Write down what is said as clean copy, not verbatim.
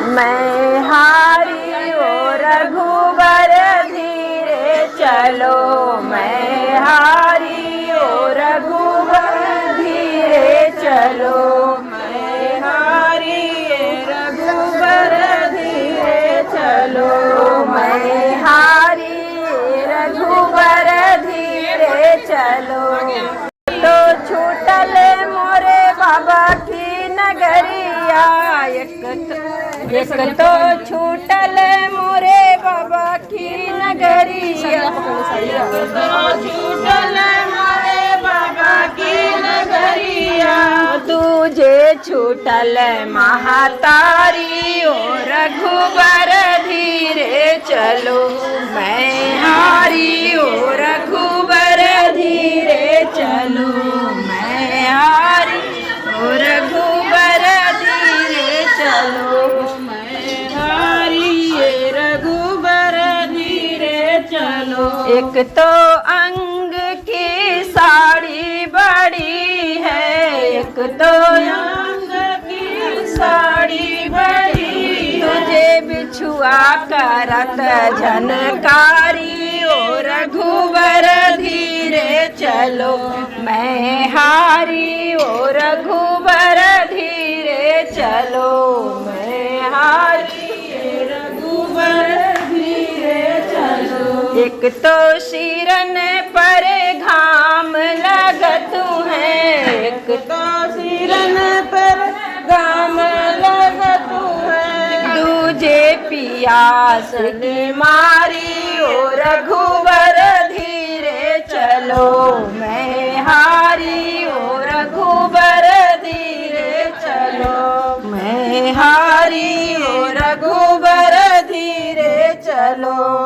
मैं हारी ओ रघुबर धीरे चलो, मैं हारी ओ रघुबर धीरे चलो, मैं हारी रघुबर धीरे चलो, मैं हारी रघुबर धीरे चलो। तो छूटल मोरे बाबा की नगरिया, एक तो छूटल मोरे बाबा की नगरिया, छूटल मोरे बाबा की नगरिया, तुझे छूटल महातारी ओ रघुबर धीरे चलो, मैं हारी ओ रघुबर धीरे चलो, मैं हारी ओ रघुबर धीरे चलो, मैं हारी रघुबर धीरे चलो। एक तो अंग की साड़ी बड़ी है, एक तो अंग की साड़ी बड़ी, तुझे बिछुआ करत झनकारी ओ रघुबर धीरे चलो, मैं हारी ओ रघुबर धीरे चलो, मैं हारी रघुबर धीरे चलो। एक तो सिरन पर घाम लगतु है, एक तो सिरन पर घाम लगतु है, दूजे पियास की मारी ओ रघुबर धीरे चलो, मैं हारी ओ रघुबर धीरे चलो, मैं हारी ओ रघुबर धीरे चलो।